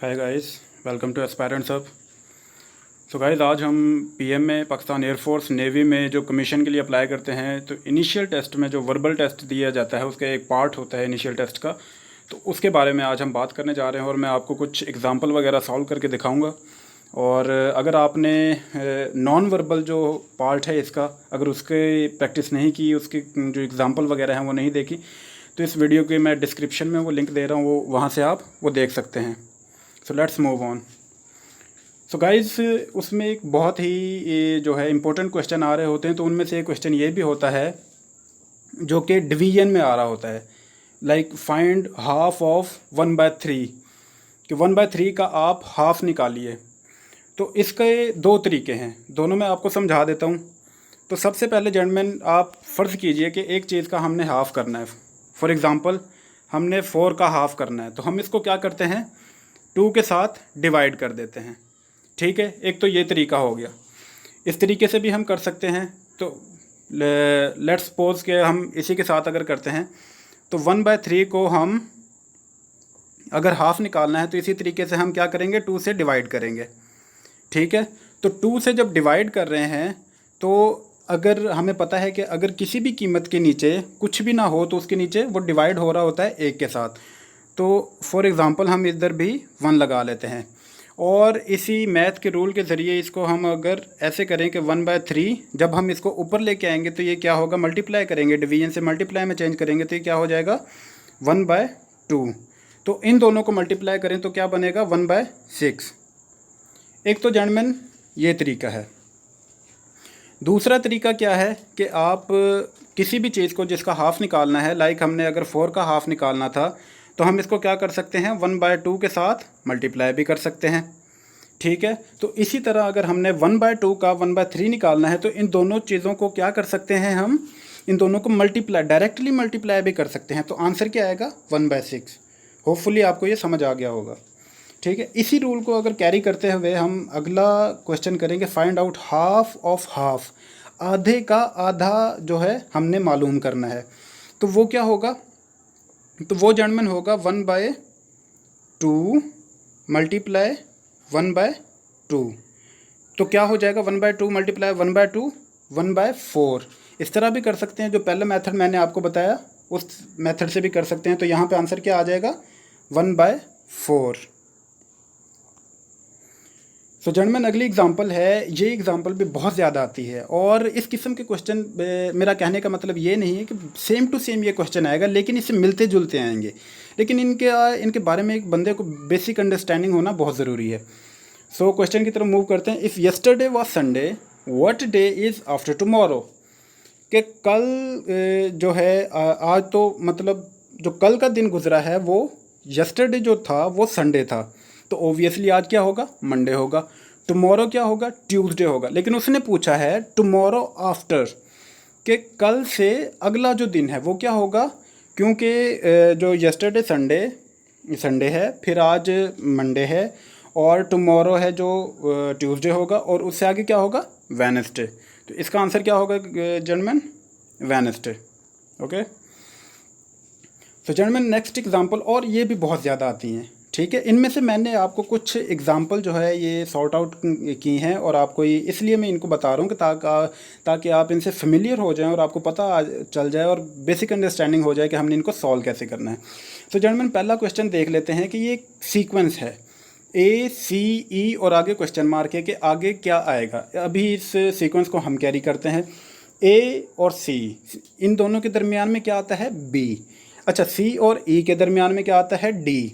Hi guys, welcome to aspirants hub. So guys, आज हम PM में पाकिस्तान एयरफोर्स नेवी में जो कमीशन के लिए अप्लाई करते हैं तो इनिशियल टेस्ट में जो वर्बल टेस्ट दिया जाता है उसका एक पार्ट होता है इनिशियल टेस्ट का। तो उसके बारे में आज हम बात करने जा रहे हैं और मैं आपको कुछ एग्जांपल वगैरह सॉल्व करके दिखाऊंगा। और अगर आपने नॉन वर्बल जो पार्ट है इसका अगर उसके प्रैक्टिस नहीं की, उसके जो एग्ज़ाम्पल वगैरह हैं वो नहीं देखी, तो इस वीडियो के मैं डिस्क्रिप्शन में वो लिंक दे रहा हूँ, वो वहाँ से आप वो देख सकते हैं। सो let's move on. So guys, उसमें एक बहुत ही जो है इम्पोर्टेंट क्वेश्चन आ रहे होते हैं। तो उनमें से एक क्वेश्चन ये भी होता है जो कि डिवीजन में आ रहा होता है, लाइक फाइंड हाफ ऑफ 1/3, कि 1/3 का आप हाफ निकालिए। तो इसके दो तरीके हैं, दोनों मैं आपको समझा देता हूँ। तो सबसे पहले जेंटलमैन, आप फ़र्ज़ कीजिए कि एक चीज़ का हमने हाफ़ करना है। फॉर एग्ज़ाम्पल, हमने 4 का हाफ़ करना है, तो हम इसको क्या करते हैं, 2 के साथ डिवाइड कर देते हैं। ठीक है, एक तो ये तरीका हो गया। इस तरीके से भी हम कर सकते हैं। तो लेट्स सपोज के हम इसी के साथ अगर करते हैं तो 1/3 को हम अगर हाफ़ निकालना है तो इसी तरीके से हम क्या करेंगे, 2 से डिवाइड करेंगे। ठीक है, तो 2 से जब डिवाइड कर रहे हैं तो अगर हमें पता है कि अगर किसी भी कीमत के नीचे कुछ भी ना हो तो उसके नीचे वो डिवाइड हो रहा होता है 1 के साथ। तो फॉर एग्ज़ाम्पल हम इधर भी 1 लगा लेते हैं और इसी मैथ के रूल के ज़रिए इसको हम अगर ऐसे करें कि 1/3 जब हम इसको ऊपर लेके आएंगे तो ये क्या होगा, मल्टीप्लाई करेंगे, डिवीजन से मल्टीप्लाई में चेंज करेंगे तो ये क्या हो जाएगा, 1/2। तो इन दोनों को मल्टीप्लाई करें तो क्या बनेगा, 1/6। एक तो जेंटलमैन ये तरीका है। दूसरा तरीका क्या है कि आप किसी भी चीज़ को जिसका हाफ़ निकालना है, लाइक हमने अगर 4 का हाफ़ निकालना था तो हम इसको क्या कर सकते हैं, 1/2 के साथ मल्टीप्लाई भी कर सकते हैं। ठीक है, तो इसी तरह अगर हमने 1/2 का 1/3 निकालना है तो इन दोनों चीज़ों को क्या कर सकते हैं, हम इन दोनों को मल्टीप्लाई, डायरेक्टली मल्टीप्लाई भी कर सकते हैं। तो आंसर क्या आएगा, 1/6। होपफुली आपको ये समझ आ गया होगा। ठीक है, इसी रूल को अगर कैरी करते हुए हम अगला क्वेश्चन करेंगे, find out half of half, आधे का आधा जो है हमने मालूम करना है। तो वो क्या होगा, तो वो जेंटलमैन होगा 1/2 मल्टीप्लाई 1/2। तो क्या हो जाएगा, 1/2 मल्टीप्लाई 1/2, 1/4। इस तरह भी कर सकते हैं, जो पहला मेथड मैंने आपको बताया उस मेथड से भी कर सकते हैं। तो यहाँ पे आंसर क्या आ जाएगा, 1/4। तो जेंटलमैन, अगली एग्जांपल है, ये एग्जांपल भी बहुत ज़्यादा आती है और इस किस्म के क्वेश्चन, मेरा कहने का मतलब ये नहीं है कि सेम टू सेम ये क्वेश्चन आएगा, लेकिन इससे मिलते जुलते आएंगे। लेकिन इनके बारे में एक बंदे को बेसिक अंडरस्टैंडिंग होना बहुत ज़रूरी है। सो क्वेश्चन की तरफ मूव करते हैं। If yesterday was Sunday, what day is after tomorrow, कि कल जो है आज तो मतलब जो कल का दिन गुजरा है वो यस्टरडे जो था वो संडे था, तो ओबियसली आज क्या होगा, मंडे होगा। टुमारो क्या होगा, ट्यूसडे होगा। लेकिन उसने पूछा है टुमारो आफ्टर, कि कल से अगला जो दिन है वो क्या होगा, क्योंकि जो यस्टरडे संडे है, फिर आज मंडे है और टुमारो है जो ट्यूसडे होगा, और उससे आगे क्या होगा, वेडनेसडे। तो इसका आंसर क्या होगा जेंटलमैन, वेडनेसडे। ओके, तो जेंटलमैन नेक्स्ट एग्जांपल, और ये भी बहुत ज़्यादा आती हैं। ठीक है, इनमें से मैंने आपको कुछ एग्जांपल जो है ये सॉर्ट आउट की हैं और आपको ये इसलिए मैं इनको बता रहा हूँ कि ताकि आप इनसे फेमिलियर हो जाएं और आपको पता चल जाए और बेसिक अंडरस्टैंडिंग हो जाए कि हमने इनको सॉल्व कैसे करना है। तो जेंटलमैन, पहला क्वेश्चन देख लेते हैं कि ये एक सीक्वेंस है, ACE और आगे क्वेश्चन मार्क है कि आगे क्या आएगा। अभी इस सीक्वेंस को हम कैरी करते हैं। A और C, इन दोनों के दरमियान में क्या आता है, B। अच्छा, C और E के दरमियान में क्या आता है, D।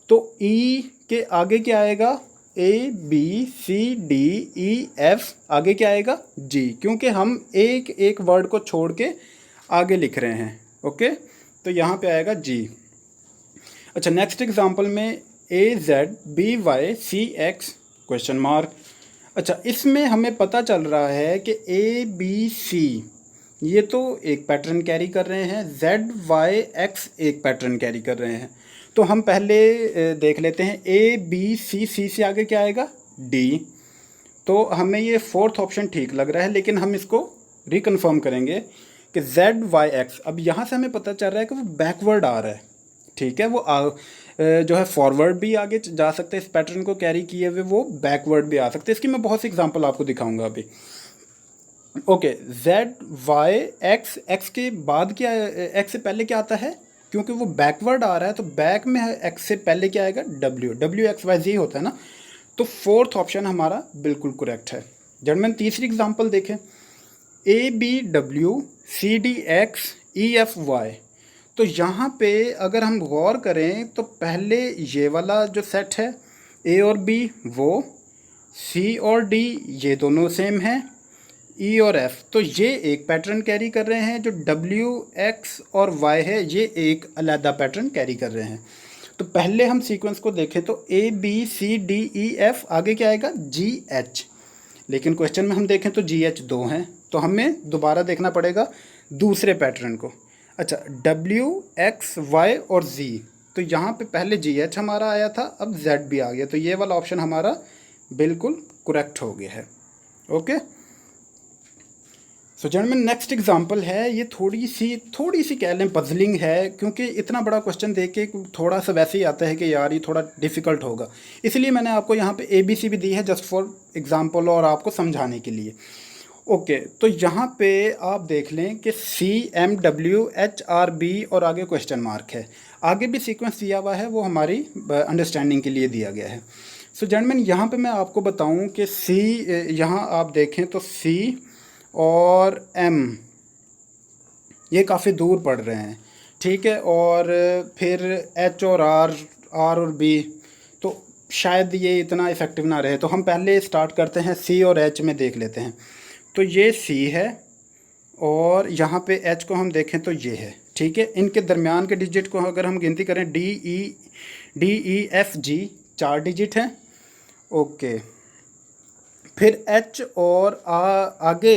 तो E के आगे क्या आएगा, ABCDEF, आगे क्या आएगा, G, क्योंकि हम एक एक वर्ड को छोड़ के आगे लिख रहे हैं। ओके, तो यहाँ पे आएगा G। अच्छा, नेक्स्ट एग्जांपल में AZBYCX क्वेश्चन मार्क। अच्छा, इसमें हमें पता चल रहा है कि ABC ये तो एक पैटर्न कैरी कर रहे हैं, ZYX एक पैटर्न कैरी कर रहे हैं। तो हम पहले देख लेते हैं, ABC से आगे क्या आएगा, D। तो हमें ये फोर्थ ऑप्शन ठीक लग रहा है, लेकिन हम इसको रिकन्फर्म करेंगे कि ZYX। अब यहाँ से हमें पता चल रहा है कि वो बैकवर्ड आ रहा है। ठीक है, वो जो है फॉरवर्ड भी आगे जा सकते हैं, इस पैटर्न को कैरी किए हुए वो बैकवर्ड भी आ सकते हैं। इसकी मैं बहुत सी एग्जांपल आपको दिखाऊंगा अभी। Okay, Z Y X, X के बाद क्या, एक्स से पहले क्या आता है, क्योंकि वो बैकवर्ड आ रहा है तो बैक में एक्स से पहले क्या आएगा, डब्ल्यू, डब्ल्यू एक्स वाई जी होता है ना। तो फोर्थ ऑप्शन हमारा बिल्कुल करेक्ट है। जब तीसरी एग्जांपल देखें, A B W C D X E F Y, तो यहाँ पे अगर हम गौर करें तो पहले ये वाला जो सेट है ए और बी वो, सी और डी ये दोनों सेम हैं, ई और एफ तो ये एक पैटर्न कैरी कर रहे हैं, जो डब्ल्यू एक्स और वाई है ये एक अलग पैटर्न कैरी कर रहे हैं। तो पहले हम सीक्वेंस को देखें तो A B C D E F, आगे क्या आएगा जी एच, लेकिन क्वेश्चन में हम देखें तो जी एच दो हैं, तो हमें दोबारा देखना पड़ेगा दूसरे पैटर्न को। अच्छा, डब्ल्यू एक्स वाई और जी, तो यहाँ पे पहले जी एच हमारा आया था, अब जेड भी आ गया, तो ये वाला ऑप्शन हमारा बिल्कुल करेक्ट हो गया है। ओके, सो जनरल नेक्स्ट एग्जांपल है, ये थोड़ी सी कह लें पजलिंग है, क्योंकि इतना बड़ा क्वेश्चन देख के थोड़ा सा वैसे ही आता है कि यार ये थोड़ा डिफ़िकल्ट होगा, इसलिए मैंने आपको यहाँ पे ए बी सी भी दी है जस्ट फॉर एग्जांपल और आपको समझाने के लिए। ओके, तो यहाँ पे आप देख लें कि C M W H R B और आगे क्वेश्चन मार्क है, आगे भी सीक्वेंस दिया हुआ है, वो हमारी अंडरस्टैंडिंग के लिए दिया गया है। सो जनरल यहाँ पे मैं आपको बताऊँ कि सी, यहाँ आप देखें तो सी और एम ये काफ़ी दूर पड़ रहे हैं, ठीक है, और फिर एच और आर और बी, तो शायद ये इतना इफ़ेक्टिव ना रहे, तो हम पहले स्टार्ट करते हैं सी और एच में देख लेते हैं। तो ये सी है और यहाँ पे एच को हम देखें तो ये है, ठीक है, इनके दरमियान के डिजिट को अगर हम गिनती करें D E F G 4 digit हैं। ओके, फिर एच और आगे,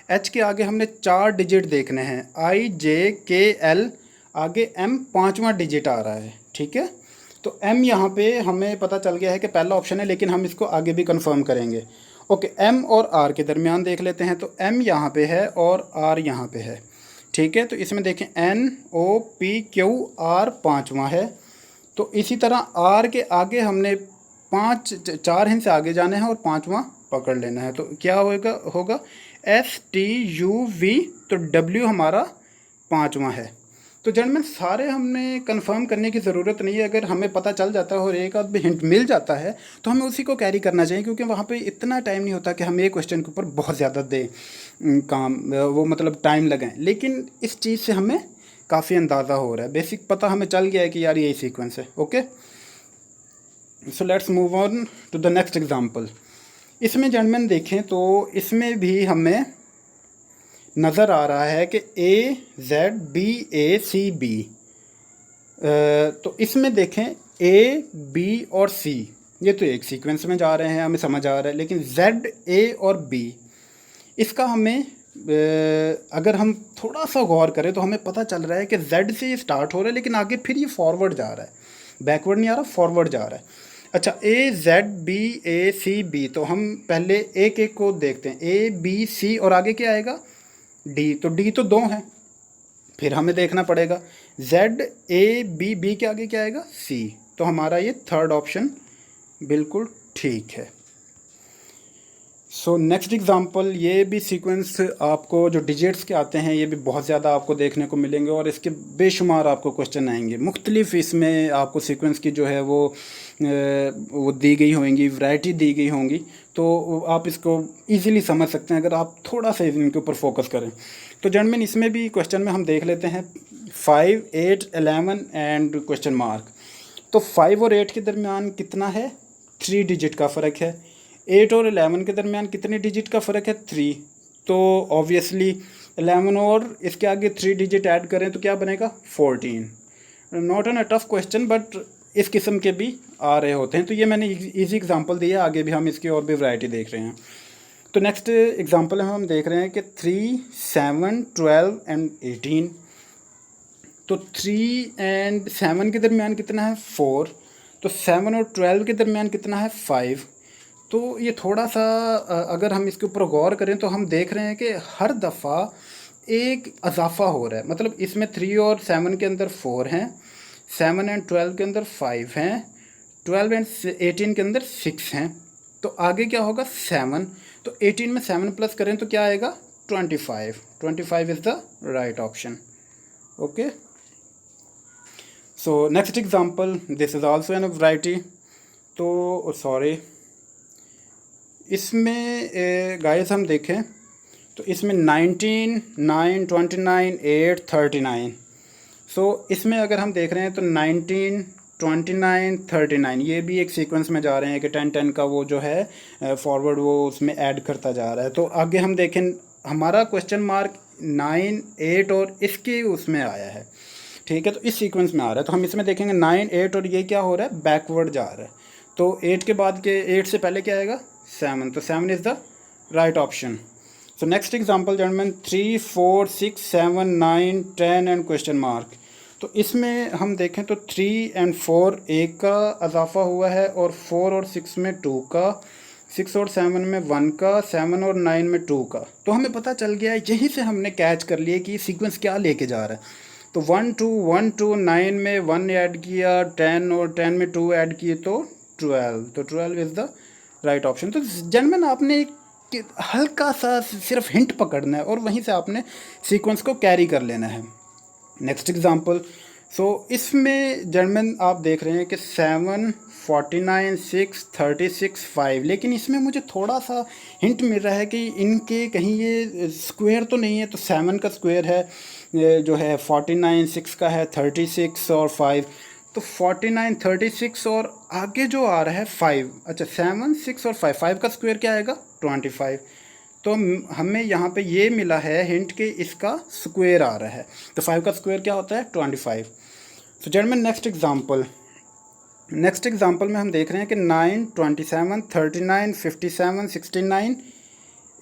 एच के आगे हमने 4 डिजिट देखने हैं, आई जे के एल, आगे एम 5वां डिजिट आ रहा है, ठीक है। तो एम यहाँ पे हमें पता चल गया है कि पहला ऑप्शन है, लेकिन हम इसको आगे भी कंफर्म करेंगे। ओके, एम और आर के दरमियान देख लेते हैं, तो एम यहाँ पे है और आर यहाँ पे है, ठीक है। तो इसमें देखें N O P Q R 5वां है, तो इसी तरह आर के आगे हमने 4 हिंद से आगे जाने हैं और 5वां पकड़ लेना है, तो क्या होगा एस टी यू वी, तो डब्ल्यू हमारा 5वां है। तो जनरल सारे हमने कंफर्म करने की ज़रूरत नहीं है, अगर हमें पता चल जाता है और एक आध भी हिंट मिल जाता है तो हमें उसी को कैरी करना चाहिए, क्योंकि वहाँ पे इतना टाइम नहीं होता कि हम एक क्वेश्चन के ऊपर बहुत ज़्यादा काम वो मतलब टाइम लगाएं, लेकिन इस चीज़ से हमें काफ़ी अंदाज़ा हो रहा है, बेसिक पता हमें चल गया है कि यार यही सीक्वेंस है। Okay, so let's move on to the next example. इसमें जनरल देखें तो इसमें भी हमें नज़र आ रहा है कि ए जेड बी ए सी बी, तो इसमें देखें ए बी और सी ये तो एक सीक्वेंस में जा रहे हैं, हमें समझ आ रहा है, लेकिन जेड ए और बी इसका हमें अगर हम थोड़ा सा गौर करें तो हमें पता चल रहा है कि जेड से ये स्टार्ट हो रहा है, लेकिन आगे फिर ये फॉरवर्ड जा रहा है, बैकवर्ड नहीं आ रहा, फॉरवर्ड जा रहा है। अच्छा, ए जेड बी ए सी बी, तो हम पहले एक एक को देखते हैं, ए बी सी और आगे क्या आएगा डी, तो डी तो 2 है, फिर हमें देखना पड़ेगा जेड ए बी, बी के आगे क्या आएगा सी, तो हमारा ये थर्ड ऑप्शन बिल्कुल ठीक है। सो नेक्स्ट एग्जांपल, ये भी सीक्वेंस आपको जो डिजिट्स के आते हैं ये भी बहुत ज़्यादा आपको देखने को मिलेंगे और इसके बेशुमार आपको क्वेश्चन आएंगे, मुख्तलिफ इसमें आपको सीक्वेंस की जो है वो दी गई होंगी, वैरायटी दी गई होंगी, तो आप इसको इजीली समझ सकते हैं अगर आप थोड़ा सा इनके ऊपर फोकस करें। तो जनरल इसमें भी क्वेश्चन में हम देख लेते हैं 5, 8, 11 एंड क्वेश्चन मार्क। तो 5 और 8 के दरमियान कितना है, 3 डिजिट का फ़र्क है। 8 और 11 के दरमियान कितने डिजिट का फ़र्क है, 3, तो ऑब्वियसली 11 और इसके आगे 3 डिजिट ऐड करें तो क्या बनेगा 14। Not an a tough question, but इस किस्म के भी आ रहे होते हैं, तो ये मैंने इजी एग्जांपल दिया, आगे भी हम इसकी और भी वैरायटी देख रहे हैं। तो नेक्स्ट एग्जांपल हम देख रहे हैं कि 3, 7, 12 एंड 18, तो 3 एंड 7 के दरमियान कितना है 4, तो 7 और 12 के दरमियान कितना है 5। तो ये थोड़ा सा अगर हम इसके ऊपर गौर करें तो हम देख रहे हैं कि हर दफ़ा एक इजाफा हो रहा है, मतलब इसमें 3 और 7 के अंदर 4 हैं, 7 एंड 12 के अंदर 5 हैं, 12 एंड 18 के अंदर 6 हैं, तो आगे क्या होगा 7, तो 18 में 7 प्लस करें तो क्या आएगा 25, 25 is the right option. Okay, so next example, this is also an variety. तो सॉरी, इसमें गाइस हम देखें तो इसमें 19, 9, 29, 8, 39। सो इसमें अगर हम देख रहे हैं तो 19, 29, 39 ये भी एक सीक्वेंस में जा रहे हैं कि 10 10 का वो जो है फॉरवर्ड वो उसमें ऐड करता जा रहा है। तो आगे हम देखें, हमारा क्वेश्चन मार्क 9, 8 और इसके उसमें आया है, ठीक है, तो इस सीक्वेंस में आ रहा है। तो हम इसमें देखेंगे 9, 8 और ये क्या हो रहा है, बैकवर्ड जा रहा है। तो 8 के बाद के 8 से पहले क्या आएगा 7, तो 7 is the right option. So next example gentleman, 3, 4, 6, 7, 9, 10 and question mark. तो इसमें हम देखें तो 3 एंड 4 1 का इजाफा हुआ है, और 4 और 6 में 2 का, 6 और 7 में 1 का, 7 और 9 में 2 का। तो हमें पता चल गया है, यहीं से हमने कैच कर लिया कि सीक्वेंस क्या लेके जा रहा है। तो 1 2 1 2, 9 में 1 ऐड किया, 10 और 10 में 2 ऐड किए तो 12, तो 12 इज़ द राइट ऑप्शन। तो जेंटलमैन आपने कि हल्का सा सिर्फ हिंट पकड़ना है और वहीं से आपने सीक्वेंस को कैरी कर लेना है। नेक्स्ट एग्जांपल, सो इसमें जेंटलमैन आप देख रहे हैं कि 7, 49, 6, 36, 5, लेकिन इसमें मुझे थोड़ा सा हिंट मिल रहा है कि इनके कहीं ये स्क्वायर तो नहीं है। तो 7 का स्क्वायर है ये जो है 49, 6 का है 36 और 5, तो 49, 36 और आगे जो आ रहा है 5, अच्छा 7, 6 और 5, 5 का स्क्वायर क्या आएगा 25। तो हमें यहाँ पे ये मिला है हिंट कि इसका स्क्वायर आ रहा है, तो 5 का स्क्वायर क्या होता है 25। तो जेंटलमैन नेक्स्ट एग्जांपल में हम देख रहे हैं कि 9, 27, 39, 57, 69,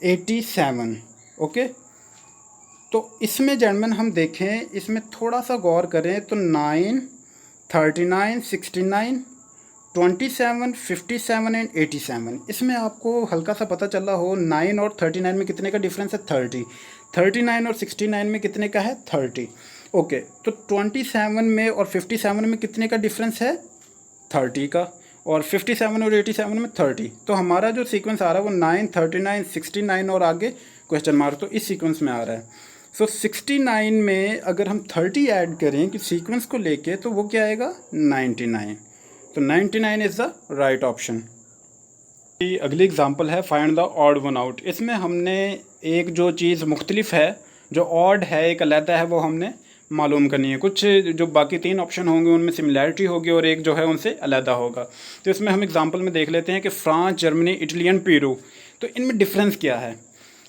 87। ओके, तो इसमें जेंटलमैन हम देखें, इसमें थोड़ा सा गौर करें तो 9, 39, 69, 27, 57 एंड 87, इसमें आपको हल्का सा पता चला हो 9 और 39 में कितने का डिफरेंस है 30, 39 और 69 में कितने का है 30। ओके, तो 27 में और 57 में कितने का डिफरेंस है 30 का, और 57 और 87 में 30। तो हमारा जो सीक्वेंस आ रहा है वो 9, 39, 69 और आगे क्वेश्चन मार्क, तो इस सीक्वेंस में आ रहा है। सो 69 में अगर हम 30 ऐड करें कि सीक्वेंस को लेके, तो वो क्या आएगा 99, तो 99 इज़ द राइट ऑप्शन। अगली एग्जांपल है find the odd one out. इसमें हमने एक जो चीज़ मुख्तलिफ है, जो ऑड है एक अलहदा है, वो हमने मालूम करनी है। कुछ जो बाकी 3 ऑप्शन होंगे उनमें सिमिलैरिटी होगी और एक जो है उनसे अलहदा होगा। तो इसमें हम एग्जांपल में देख लेते हैं कि France, Germany, Italy and Peru, तो इनमें डिफरेंस क्या है।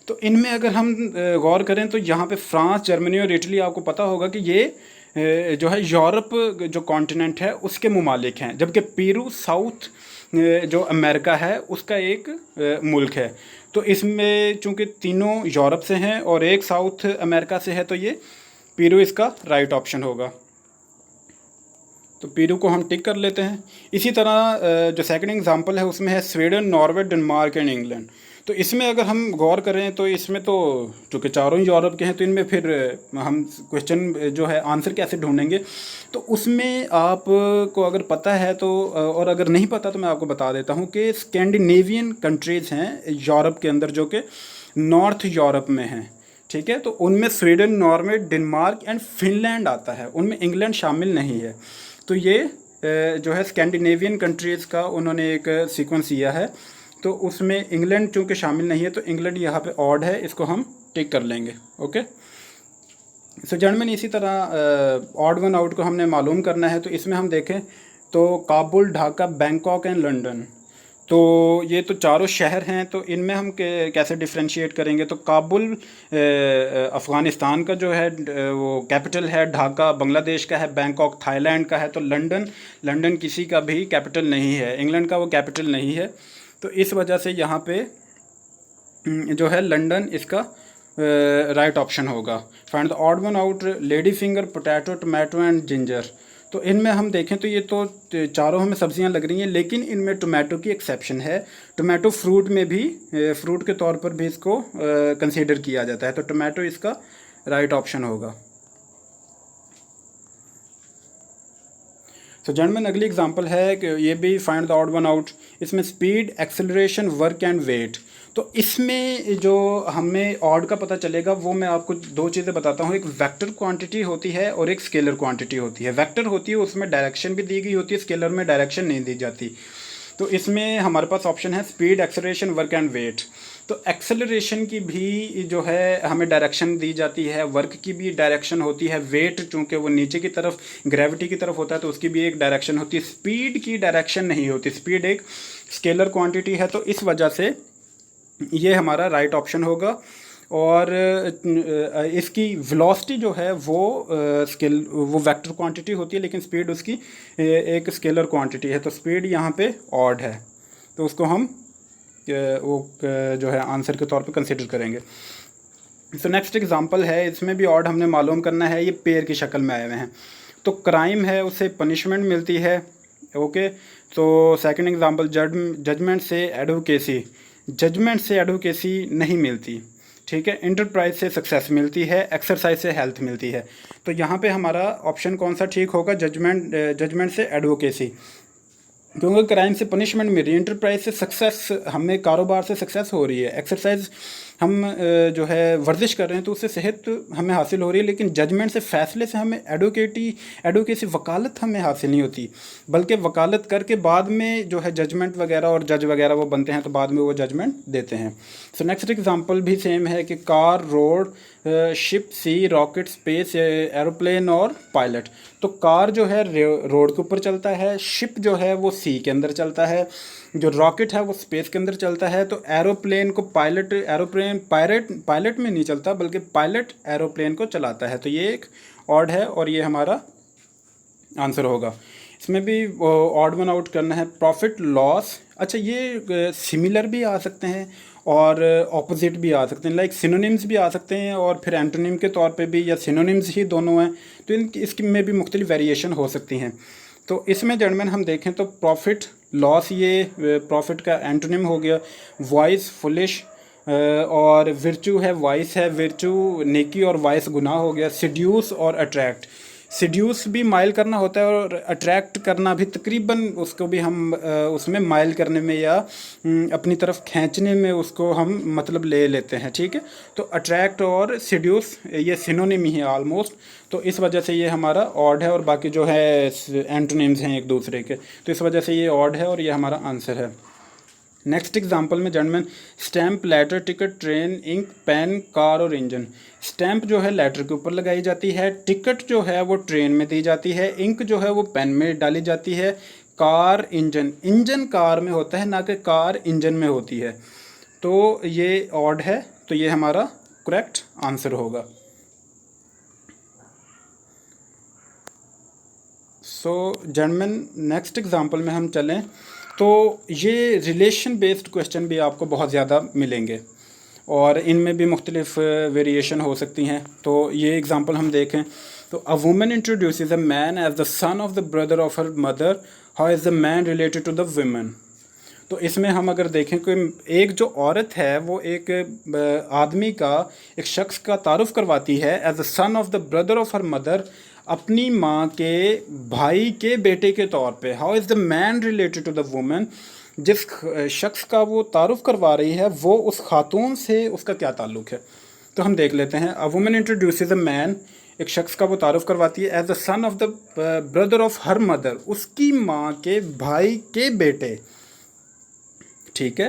तो इनमें अगर हम गौर करें तो यहाँ पे फ्रांस, जर्मनी और इटली आपको पता होगा कि ये जो है यूरोप जो कॉन्टिनेंट है उसके मुमालिक हैं, जबकि पेरू साउथ जो अमेरिका है उसका एक मुल्क है। तो इसमें चूँकि तीनों यूरोप से हैं और एक साउथ अमेरिका से है, तो ये पेरू इसका राइट ऑप्शन होगा। तो पेरू को हम टिक कर लेते हैं। इसी तरह जो सेकंड एग्जांपल है उसमें है Sweden, Norway, Denmark and England. तो इसमें अगर हम गौर करें तो इसमें तो चूँकि चारों ही यूरोप के हैं, तो इनमें फिर हम क्वेश्चन जो है आंसर कैसे ढूंढेंगे। तो उसमें आपको अगर पता है तो, और अगर नहीं पता तो मैं आपको बता देता हूँ कि स्कैंडिनेवियन कंट्रीज़ हैं यूरोप के अंदर जो कि नॉर्थ यूरोप में हैं, ठीक है। तो उनमें Sweden, Norway, Denmark and Finland आता है, उनमें इंग्लैंड शामिल नहीं है। तो ये जो है स्कैंडिनेवियन कंट्रीज़ का उन्होंने एक सीक्वेंस दिया है, तो उसमें इंग्लैंड चूँकि शामिल नहीं है, तो इंग्लैंड यहाँ पे ऑड है, इसको हम टिक कर लेंगे। ओके, सो जेंटलमैन इसी तरह ऑड वन आउट को हमने मालूम करना है। तो इसमें हम देखें तो Kabul, Dhaka, Bangkok and London, तो ये तो चारों शहर हैं। तो इनमें हम कैसे डिफ्रेंशिएट करेंगे। तो काबुल अफ़गानिस्तान का जो है वो कैपिटल है, ढाका बांग्लादेश का है, बैंकॉक थाईलैंड का है। तो लंदन किसी का भी कैपिटल नहीं है, इंग्लैंड का वो कैपिटल नहीं है। तो इस वजह से यहाँ पे जो है लंदन इसका राइट ऑप्शन होगा। Find the odd one out, lady finger, potato, tomato and ginger. तो इनमें हम देखें तो ये तो चारों हमें सब्जियां लग रही हैं, लेकिन इनमें टोमेटो की एक्सेप्शन है। टोमेटो फ्रूट में भी फ्रूट के तौर पर भी इसको कंसीडर किया जाता है। तो टोमेटो इसका राइट ऑप्शन होगा। तो जेंटलमैन अगली एग्जांपल है कि ये भी find the odd one out. इसमें speed, acceleration, work and weight. तो इसमें जो हमें ऑड का पता चलेगा वो मैं आपको दो चीज़ें बताता हूँ। एक वेक्टर क्वांटिटी होती है और एक स्केलर क्वांटिटी होती है। वेक्टर होती है उसमें डायरेक्शन भी दी गई होती है, स्केलर में डायरेक्शन नहीं दी जाती। तो इसमें हमारे पास ऑप्शन है speed, acceleration, work and weight. तो एक्सेलरेशन की भी जो है हमें डायरेक्शन दी जाती है, वर्क की भी डायरेक्शन होती है, वेट चूँकि वो नीचे की तरफ ग्रेविटी की तरफ होता है तो उसकी भी एक डायरेक्शन होती है। स्पीड की डायरेक्शन नहीं होती, स्पीड एक स्केलर क्वांटिटी है। तो इस वजह से ये हमारा राइट ऑप्शन होगा। और इसकी वेलोसिटी जो है वो वो वेक्टर क्वांटिटी होती है, लेकिन स्पीड उसकी एक स्केलर क्वांटिटी है। तो स्पीड यहाँ पे ऑड है, तो उसको हम वो जो है आंसर के तौर पे कंसिडर करेंगे। तो नेक्स्ट एग्जांपल है, इसमें भी ऑड हमने मालूम करना है। ये पेयर की शक्ल में आए हुए हैं। तो क्राइम है, उसे पनिशमेंट मिलती है। ओके, तो सेकंड एग्जांपल, जजमेंट से एडवोकेसी, जजमेंट से एडवोकेसी नहीं मिलती। ठीक है, इंटरप्राइज से सक्सेस मिलती है, एक्सरसाइज से हेल्थ मिलती है। तो यहाँ पे हमारा ऑप्शन कौन सा ठीक होगा? जजमेंट से एडवोकेसी, क्योंकि क्राइम से पनिशमेंट मिल रही है, इंटरप्राइज से सक्सेस, हमें कारोबार से सक्सेस हो रही है, एक्सरसाइज हम जो है वर्जिश कर रहे हैं तो उससे सेहत हमें हासिल हो रही है। लेकिन जजमेंट से, फैसले से हमें एडवोकेसी वकालत हमें हासिल नहीं होती, बल्कि वकालत करके बाद में जो है जजमेंट वगैरह और जज वगैरह वो बनते हैं तो बाद में वो जजमेंट देते हैं। सो नेक्स्ट एग्जांपल भी सेम है कि कार, रोड, शिप, सी, रॉकेट, स्पेस, एरोप्लेन और पायलट। तो कार जो है रोड के ऊपर चलता है, शिप जो है वो सी के अंदर चलता है, जो रॉकेट है वो स्पेस के अंदर चलता है। तो एरोप्लेन को पायलट में नहीं चलता, बल्कि पायलट एरोप्लेन को चलाता है। तो ये एक ऑड है और ये हमारा आंसर होगा। इसमें भी ऑड वन आउट करना है। प्रॉफिट, लॉस, अच्छा ये सिमिलर भी आ सकते हैं और ऑपोजिट भी आ सकते हैं, लाइक सिनोनिम्स भी आ सकते हैं और फिर एंटोनिम के तौर पे भी, या सिनोनिम्स ही दोनों हैं तो इसकी में भी मुख्तलिफ वेरिएशन हो सकती हैं। तो इसमें जेंटलमैन हम देखें तो प्रॉफिट, लॉस, ये प्रॉफिट का एंटोनिम हो गया। वॉइस, फुलिश, और विर्चू है, वाइस है, विर्चू नेकी और वाइस गुनाह हो गया। सिड्यूस और अट्रैक्ट, सिड्यूस भी माइल करना होता है और अट्रैक्ट करना भी तकरीबन, उसको भी हम उसमें माइल करने में या अपनी तरफ खींचने में उसको हम मतलब ले लेते हैं। ठीक है, तो अट्रैक्ट और सिड्यूस ये सिनोनिम ही है ऑलमोस्ट। तो इस वजह से ये हमारा ऑड है और बाकी जो है एंटोनिम्स हैं एक दूसरे के, तो इस वजह से ये ऑड है और ये हमारा आंसर है। नेक्स्ट एग्जांपल में gentleman, stamp, letter, ticket, train, ink, pen, car और इंजन। स्टैम्प जो है लेटर के ऊपर लगाई जाती है, टिकट जो है वो ट्रेन में दी जाती है, इंक जो है वो पेन में डाली जाती है, कार, इंजन कार में होता है, ना कि कार इंजन में होती है। तो ये ऑड है, तो ये हमारा करेक्ट आंसर होगा। सो जेंटलमैन नेक्स्ट एग्जांपल में हम चलें तो ये रिलेशन बेस्ड क्वेश्चन भी आपको बहुत ज़्यादा मिलेंगे और इनमें भी मुख्तलिफ वेरिएशन हो सकती हैं। तो ये एग्जांपल हम देखें तो, a woman introduces a man as the son of the brother of her mother, how is the man related to the woman. तो इसमें हम अगर देखें कि एक जो औरत है वो एक आदमी का, एक शख्स का तारुफ करवाती है as the son of the brother of her mother, अपनी माँ के भाई के बेटे के तौर पे। How is the man related to the woman, जिस शख्स का वो तारुफ करवा रही है वो उस खातून से उसका क्या ताल्लुक़ है। तो हम देख लेते हैं। A woman introduces a man, एक शख्स का वो तारुफ करवाती है as the son of the brother of her mother, उसकी माँ के भाई के बेटे। ठीक है,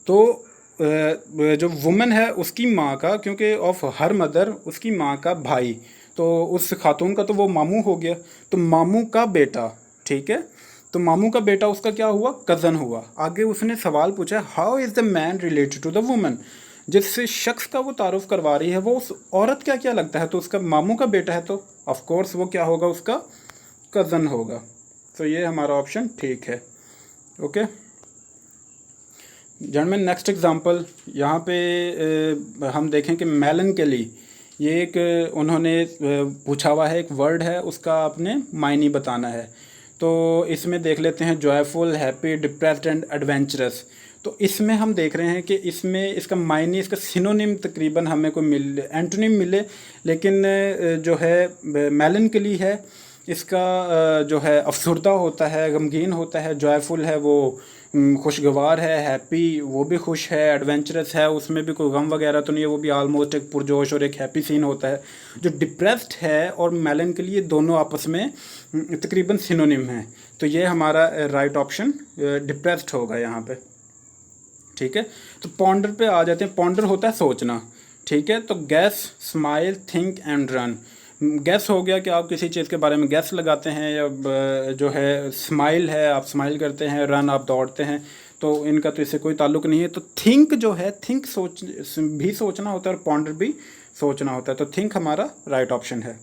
तो जो वुमन है उसकी माँ का, क्योंकि ऑफ हर मदर उसकी माँ का भाई, तो उस खातून का तो वो मामू हो गया, तो मामू का बेटा। ठीक है, तो मामू का बेटा उसका क्या हुआ? कज़न हुआ। आगे उसने सवाल पूछा, how is the man related to the woman, जिस शख्स का वो तारुफ करवा रही है वो उस औरत क्या क्या लगता है, तो उसका मामू का बेटा है, तो ऑफ कोर्स वो क्या होगा? उसका कज़न होगा। तो ये हमारा ऑप्शन ठीक है। ओके जेंटलमैन, नेक्स्ट एग्जांपल यहाँ पे हम देखें कि मेलनकली, ये एक उन्होंने पूछा हुआ है, एक वर्ड है, उसका आपने मायने बताना है। तो इसमें देख लेते हैं, joyful, happy, depressed and adventurous. तो इसमें हम देख रहे हैं कि इसमें इसका मायने, इसका सिनोनिम तकरीबन हमें को एंटोनिम मिले, लेकिन जो है मेलनकली है इसका जो है अफसरदा होता है, गमगीन होता है, जॉयफुल है वो खुशगवार है, हैप्पी वो भी खुश है, एडवेंचरस है, उसमें भी कोई गम वगैरह तो नहीं है, वो भी आलमोस्ट एक पुरजोश और एक हैप्पी सीन होता है। जो डिप्रेस्ड है और मेलनकली दोनों आपस में तकरीबन सिनोनिम हैं, तो ये हमारा राइट ऑप्शन डिप्रेस्ड होगा यहाँ पे। ठीक है, तो पॉन्डर पे आ जाते हैं। पॉन्डर होता है सोचना। ठीक है, तो gas, smile, think and run. Gas हो गया कि आप किसी चीज़ के बारे में गैस लगाते हैं, या जो है स्माइल है आप स्माइल करते हैं, रन आप दौड़ते हैं, तो इनका तो इससे कोई ताल्लुक नहीं है। तो थिंक जो है, थिंक सोच भी सोचना होता है और पॉन्डर भी सोचना होता है, तो थिंक हमारा राइट ऑप्शन है।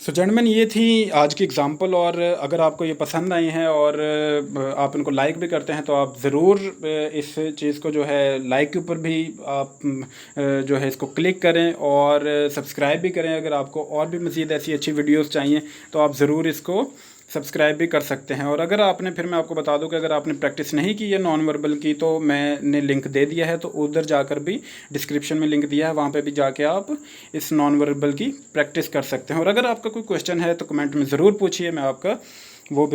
सो जेंटलमैन, ये थी आज की एग्ज़ाम्पल, और अगर आपको ये पसंद आई हैं और आप इनको लाइक भी करते हैं तो आप ज़रूर इस चीज़ को जो है लाइक के ऊपर भी आप जो है इसको क्लिक करें और सब्सक्राइब भी करें। अगर आपको और भी मज़ीद ऐसी अच्छी वीडियोस चाहिए तो आप ज़रूर इसको सब्सक्राइब भी कर सकते हैं। और अगर आपने, फिर मैं आपको बता दूं कि अगर आपने प्रैक्टिस नहीं की है नॉन वर्बल की, तो मैंने लिंक दे दिया है, तो उधर जाकर भी डिस्क्रिप्शन में लिंक दिया है, वहाँ पे भी जाके आप इस नॉन वर्बल की प्रैक्टिस कर सकते हैं। और अगर आपका कोई क्वेश्चन है तो कमेंट में ज़रूर पूछिए, मैं आपका वो भी